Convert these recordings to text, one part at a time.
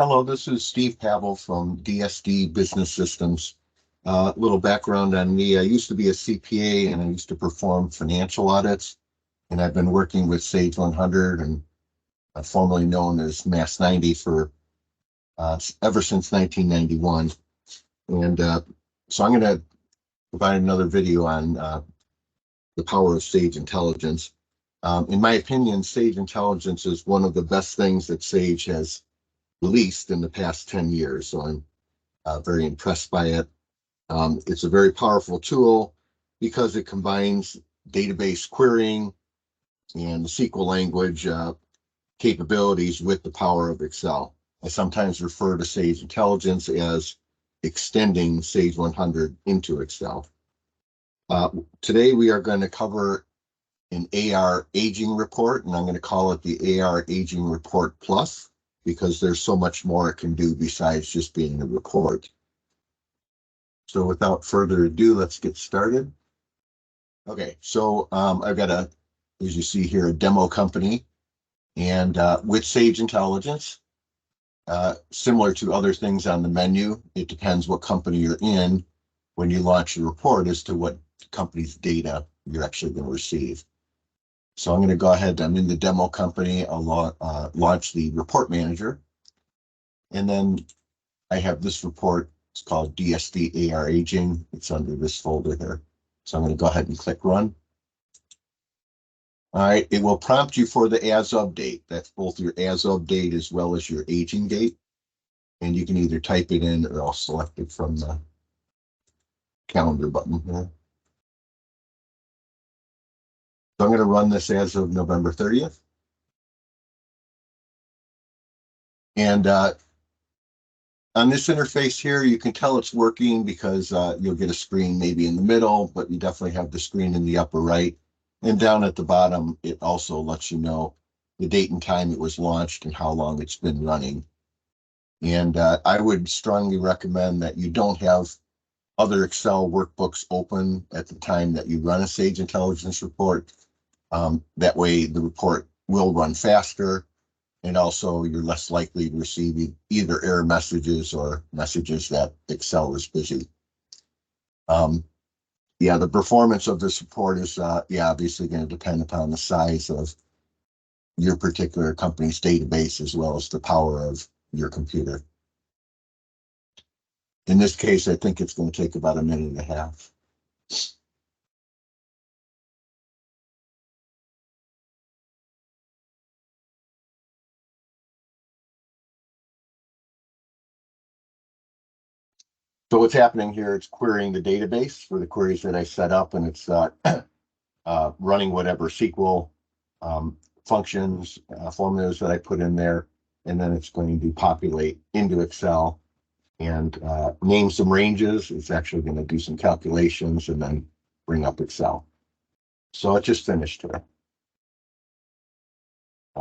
Hello, this is Steve Pavel from DSD Business Systems. Little background on me. I used to be a CPA and I used to perform financial audits, and I've been working with Sage 100 and formerly known as Mass 90 for ever since 1991. And so I'm going to provide another video on the power of Sage Intelligence. In my opinion, Sage Intelligence is one of the best things that Sage has released in the past 10 years. So I'm very impressed by it. It's a very powerful tool because it combines database querying and the SQL language capabilities with the power of Excel. I sometimes refer to Sage Intelligence as extending Sage 100 into Excel. Today we are going to cover an AR aging report, and I'm going to call it the AR Aging Report Plus, because there's so much more it can do besides just being a report. So without further ado, let's get started. Okay, so I've got as you see here, a demo company, and with Sage Intelligence, similar to other things on the menu, it depends what company you're in when you launch your report as to what company's data you're actually going to receive. So I'm going to go ahead, I'm in the demo company, I'll launch the report manager. And then I have this report, it's called DSD AR Aging. It's under this folder here. So I'm going to go ahead and click run. All right, it will prompt you for the as of date. That's both your as of date as well as your aging date. And you can either type it in or I'll select it from the calendar button here. So I'm going to run this as of November 30th. And on this interface here, you can tell it's working because you'll get a screen maybe in the middle, but you definitely have the screen in the upper right. And down at the bottom, it also lets you know the date and time it was launched and how long it's been running. And I would strongly recommend that you don't have other Excel workbooks open at the time that you run a Sage Intelligence report. That way the report will run faster, and also you're less likely to receive either error messages or messages that Excel is busy. Yeah, the performance of this report is obviously going to depend upon the size of your particular company's database as well as the power of your computer. In this case, I think it's going to take about a minute and a half. So what's happening here, it's querying the database for the queries that I set up, and it's running whatever SQL functions, formulas that I put in there, and then it's going to populate into Excel and name some ranges. It's actually going to do some calculations and then bring up Excel. So it just finished here.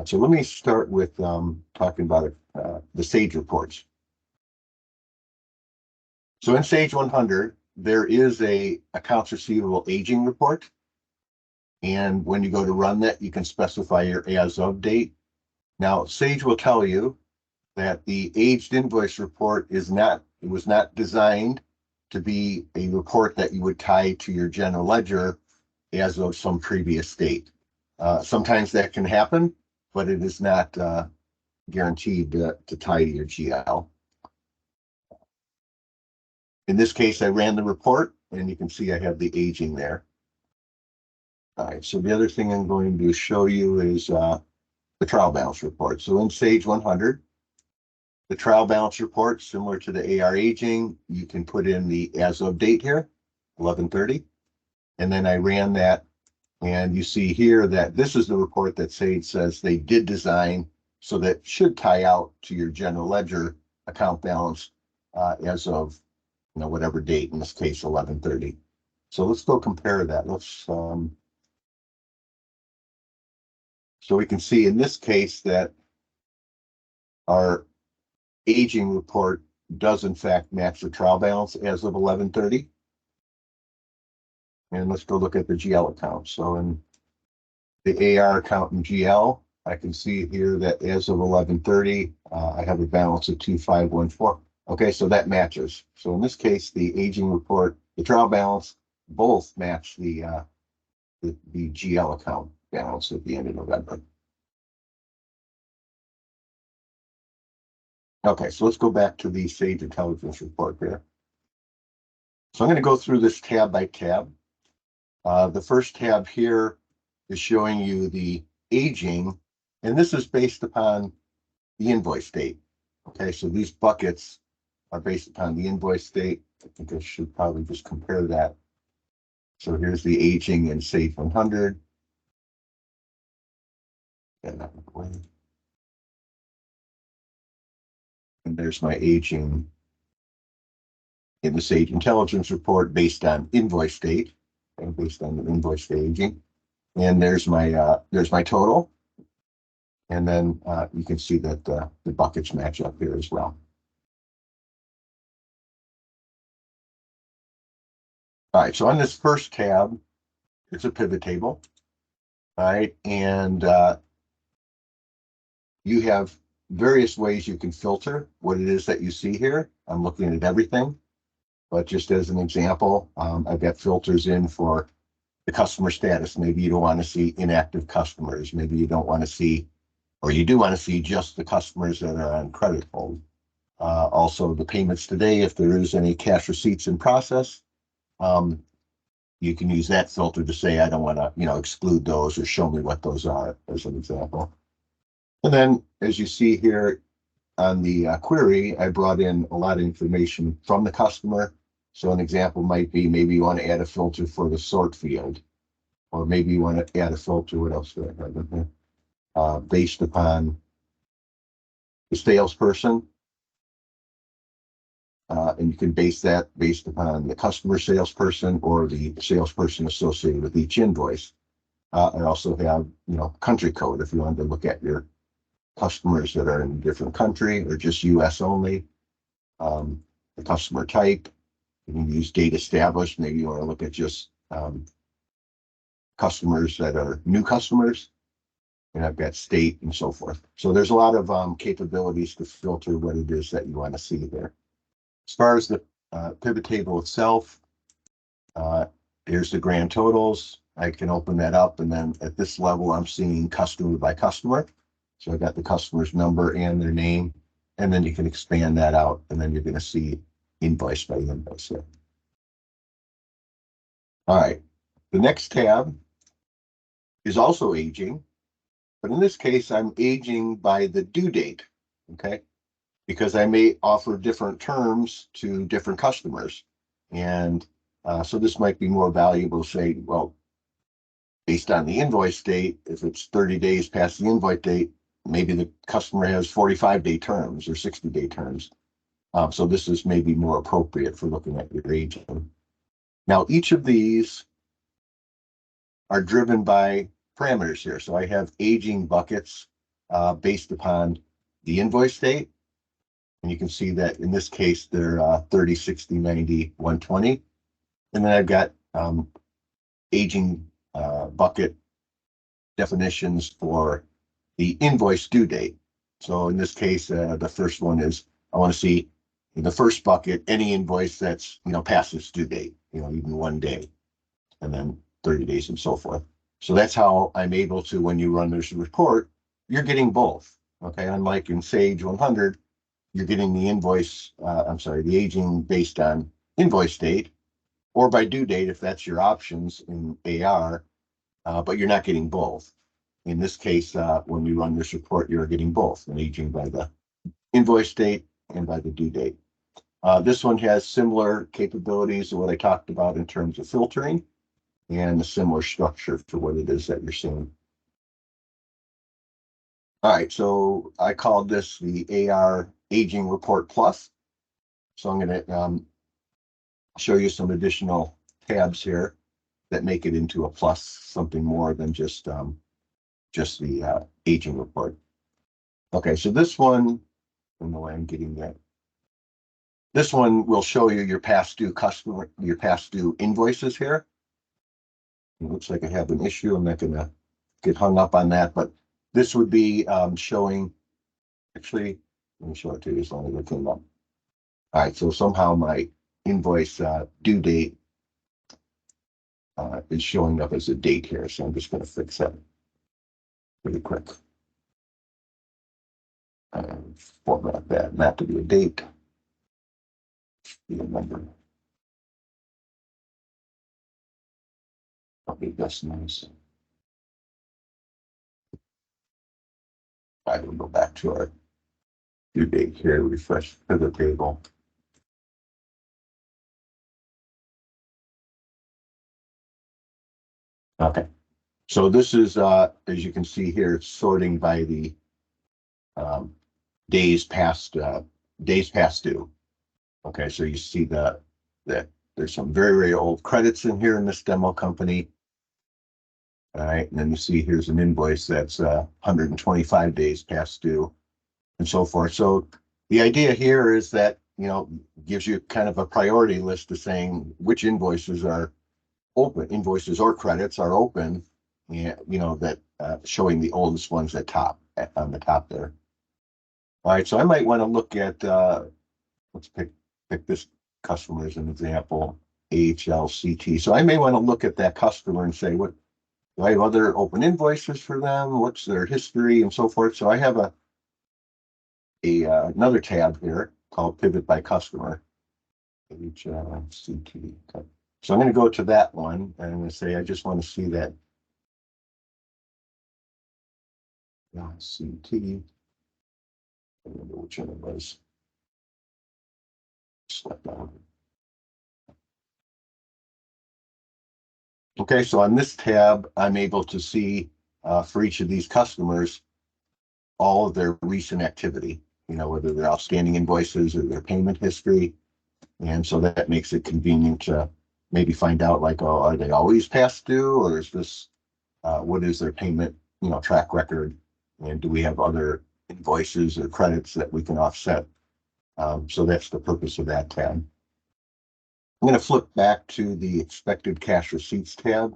So let me start with talking about the Sage reports. So in Sage 100, there is a accounts receivable aging report. And when you go to run that, you can specify your as of date. Now, Sage will tell you that the aged invoice report was not designed to be a report that you would tie to your general ledger as of some previous date. Sometimes that can happen, but it is not guaranteed to tie to your GL. In this case, I ran the report, and you can see I have the aging there. All right, so the other thing I'm going to show you is the trial balance report. So in Sage 100, the trial balance report, similar to the AR aging, you can put in the as of date here, 11/30. And then I ran that, and you see here that this is the report that Sage says they did design, so that should tie out to your general ledger account balance as of whatever date, in this case 11/30. So let's go compare that. Let's so we can see in this case that our aging report does in fact match the trial balance as of 11/30. And let's go look at the GL account. So in the AR account in GL, I can see here that as of 11:30, I have a balance of 2,514. Okay, so that matches. So in this case, the aging report, the trial balance, both match the GL account balance at the end of November. Okay, so let's go back to the Sage Intelligence report here. So I'm going to go through this tab by tab. The first tab here is showing you the aging, and this is based upon the invoice date. Okay, so these buckets are based upon the invoice date. I think I should probably just compare that. So here's the aging in Sage 100. And there's my aging in the Sage Intelligence report based on invoice date, and based on the invoice date aging. And there's my total. And then you can see that the buckets match up here as well. All right, so on this first tab, it's a pivot table. All right, and you have various ways you can filter what it is that you see here. I'm looking at everything, but just as an example, I've got filters in for the customer status. Maybe you don't want to see inactive customers. Maybe you don't want to see, or you do want to see just the customers that are on credit hold. Also, the payments today, if there is any cash receipts in process, you can use that filter to say, I don't want to, exclude those or show me what those are, as an example. And then, as you see here on the query, I brought in a lot of information from the customer. So an example might be, maybe you want to add a filter for the sort field, or maybe you want to add a filter, what else do I have in here? Based upon the salesperson. And you can base that based upon the customer salesperson or the salesperson associated with each invoice. I also have, country code if you wanted to look at your customers that are in a different country or just US only. The customer type, you can use date established. Maybe you want to look at just customers that are new customers. And I've got state and so forth. So there's a lot of capabilities to filter what it is that you want to see there. As far as the pivot table itself, here's the grand totals. I can open that up, and then at this level, I'm seeing customer by customer. So I got the customer's number and their name, and then you can expand that out, and then you're going to see invoice by invoice here. All right, the next tab is also aging, but in this case, I'm aging by the due date, okay? Because I may offer different terms to different customers. And so this might be more valuable to say, well, based on the invoice date, if it's 30 days past the invoice date, maybe the customer has 45-day terms or 60-day terms. So this is maybe more appropriate for looking at your aging. Now, each of these are driven by parameters here. So I have aging buckets based upon the invoice date. And you can see that in this case, they're 30, 60, 90, 120. And then I've got aging bucket definitions for the invoice due date. So in this case, the first one is, I want to see in the first bucket, any invoice that's, past its due date, even 1 day, and then 30 days and so forth. So that's how I'm able to, when you run this report, you're getting both. Okay, unlike in Sage 100, you're getting the invoice, the aging based on invoice date or by due date, if that's your options in AR, but you're not getting both. In this case, when you run this report, you're getting both, an aging by the invoice date and by the due date. This one has similar capabilities to what I talked about in terms of filtering and a similar structure to what it is that you're seeing. All right, so I called this the AR Aging Report Plus. So I'm going to show you some additional tabs here that make it into a plus, something more than just the aging report. Okay, so this one, I don't know why I'm getting that. This one will show you your past due customer, your past due invoices here. It looks like I have an issue. I'm not going to get hung up on that, but this would be showing, actually, let me show it to you as long as it came up. All right, so somehow my invoice due date is showing up as a date here, so I'm just going to fix that pretty quick. Format that not to be a date, be a number. Okay, that's nice. I will go back to our due date here, refresh pivot table. Okay, so this is, as you can see here, it's sorting by the days past due. Okay, so you see that there's some very, very old credits in here in this demo company. All right, and then you see here's an invoice that's 125 days past due and so forth. So the idea here is that, gives you kind of a priority list of saying which invoices are open, invoices or credits are open, and, that showing the oldest ones at on the top there. All right, so I might want to look at, let's pick this customer as an example, AHLCT. So I may want to look at that customer and say, what do I have other open invoices for them? What's their history and so forth? So I have another tab here called Pivot by Customer. AHLCT. Okay. So I'm going to go to that one and I'm going to say I just want to see that CT. I don't remember which one it was. Step down. Okay, so on this tab, I'm able to see for each of these customers all of their recent activity, whether they're outstanding invoices or their payment history. And so that makes it convenient to maybe find out, like, oh, are they always past due, or is this, what is their payment, track record? And do we have other invoices or credits that we can offset? So that's the purpose of that tab. I'm going to flip back to the expected cash receipts tab.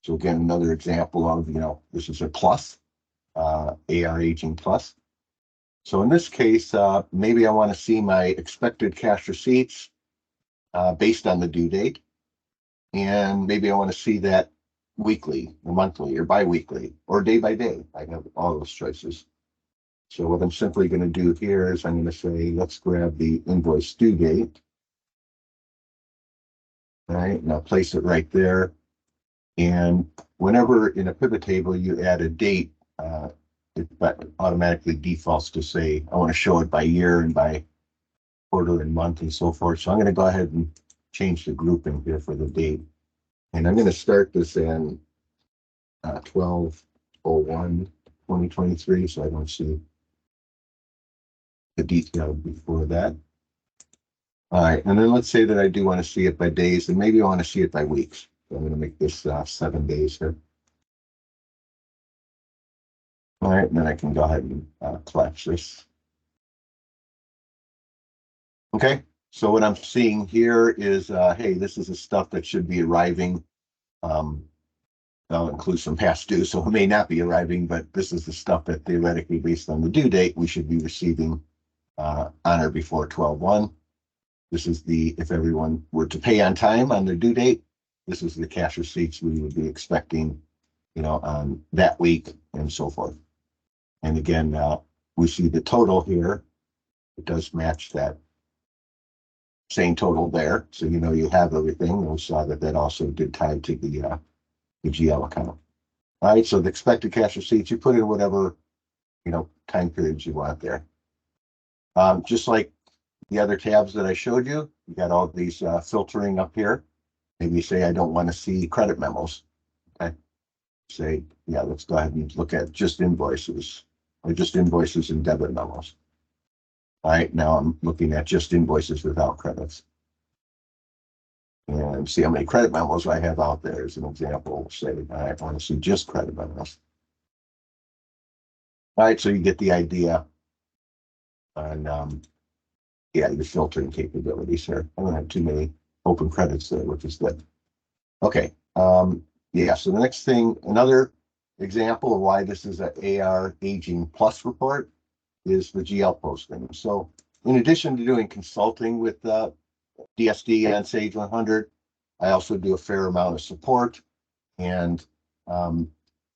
So again, another example of, this is a plus, AR aging plus. So in this case, maybe I want to see my expected cash receipts based on the due date. And maybe I want to see that weekly or monthly or bi-weekly or day by day. I have all those choices. So what I'm simply going to do here is I'm going to say, let's grab the invoice due date. All right, and I'll place it right there. And whenever in a pivot table you add a date, it automatically defaults to say, I want to show it by year and by quarter and month and so forth. So I'm going to go ahead and change the grouping here for the date. And I'm going to start this in 12/01/2023, so I don't see the detail before that. All right, and then let's say that I do want to see it by days, and maybe I want to see it by weeks. So I'm going to make this 7 days here. All right, and then I can go ahead and collapse this. Okay, so what I'm seeing here is, hey, this is the stuff that should be arriving. I'll include some past due, so it may not be arriving, but this is the stuff that theoretically, based on the due date, we should be receiving on or before 12/1. This is if everyone were to pay on time on their due date, this is the cash receipts we would be expecting, on that week and so forth. And again, we see the total here. It does match that same total there. So, you have everything. And we saw that also did tie to the GL account. All right, so the expected cash receipts, you put in whatever, time periods you want there. Just like the other tabs that I showed you, you got all these filtering up here. Maybe say I don't want to see credit memos. Okay. Say, yeah, let's go ahead and look at just invoices or just invoices and debit memos. All right, now I'm looking at just invoices without credits. And see how many credit memos I have out there as an example. Say, I want to see just credit memos. All right, so you get the idea on yeah, your filtering capabilities here. I don't have too many open credits there, which is good. Okay. Yeah, so the next thing, another example of why this is an AR Aging Plus report is the GL posting. So in addition to doing consulting with DSD and Sage 100, I also do a fair amount of support. And on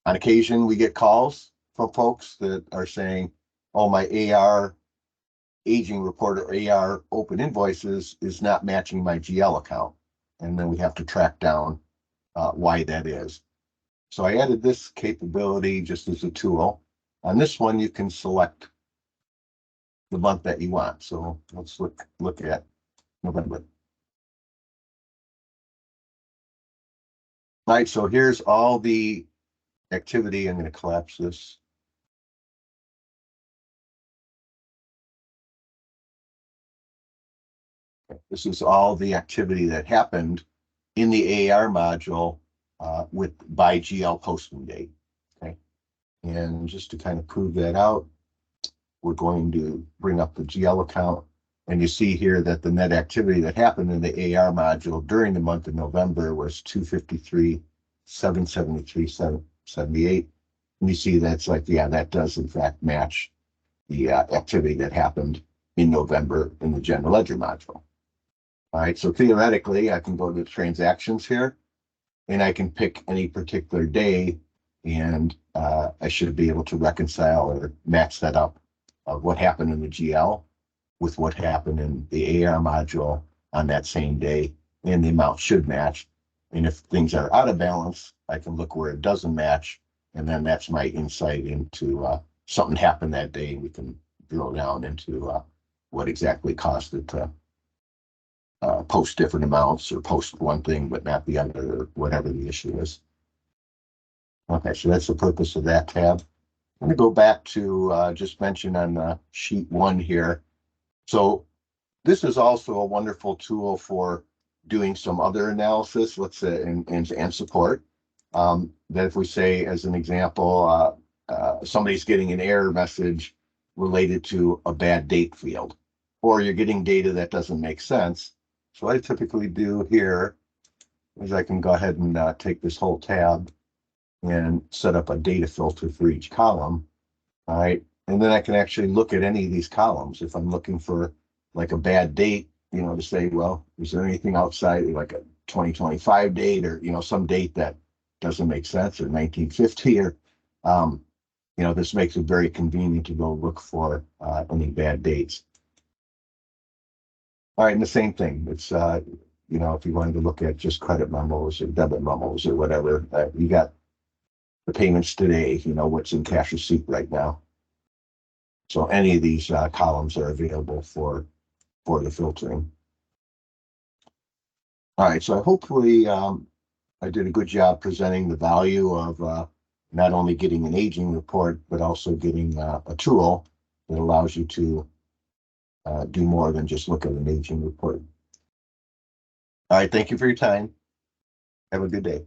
occasion, we get calls from folks that are saying, oh, my AR aging report or AR open invoices is not matching my GL account. And then we have to track down why that is. So I added this capability just as a tool. On this one, you can select the month that you want. So let's look at November. All right, so here's all the activity. I'm going to collapse this. This is all the activity that happened in the AR module with by GL posting date. Okay, and just to kind of prove that out, we're going to bring up the GL account, and you see here that the net activity that happened in the AR module during the month of November was 253, 773, 778. And you see that's like, yeah, that does in fact match the activity that happened in November in the general ledger module. All right, so theoretically, I can go to transactions here, and I can pick any particular day, and I should be able to reconcile or match that up of what happened in the GL with what happened in the AR module on that same day, and the amount should match. And if things are out of balance, I can look where it doesn't match, and then that's my insight into something happened that day. We can drill down into what exactly caused it to post different amounts or post one thing but not the other, or whatever the issue is. Okay, so that's the purpose of that tab. I'm going to go back to just mention on sheet 1 here. So this is also a wonderful tool for doing some other analysis, let's say, and support. That if we say, as an example, somebody's getting an error message related to a bad date field, or you're getting data that doesn't make sense. So what I typically do here is I can go ahead and take this whole tab and set up a data filter for each column. All right. And then I can actually look at any of these columns. If I'm looking for like a bad date, to say, well, is there anything outside like a 2025 date, or, some date that doesn't make sense, or 1950, or, this makes it very convenient to go look for any bad dates. All right, and the same thing. It's, if you wanted to look at just credit memos or debit memos or whatever, you got the payments today, what's in cash receipt right now. So any of these columns are available for the filtering. All right, so hopefully I did a good job presenting the value of not only getting an aging report, but also getting a tool that allows you to do more than just look at an aging report. All right, thank you for your time. Have a good day.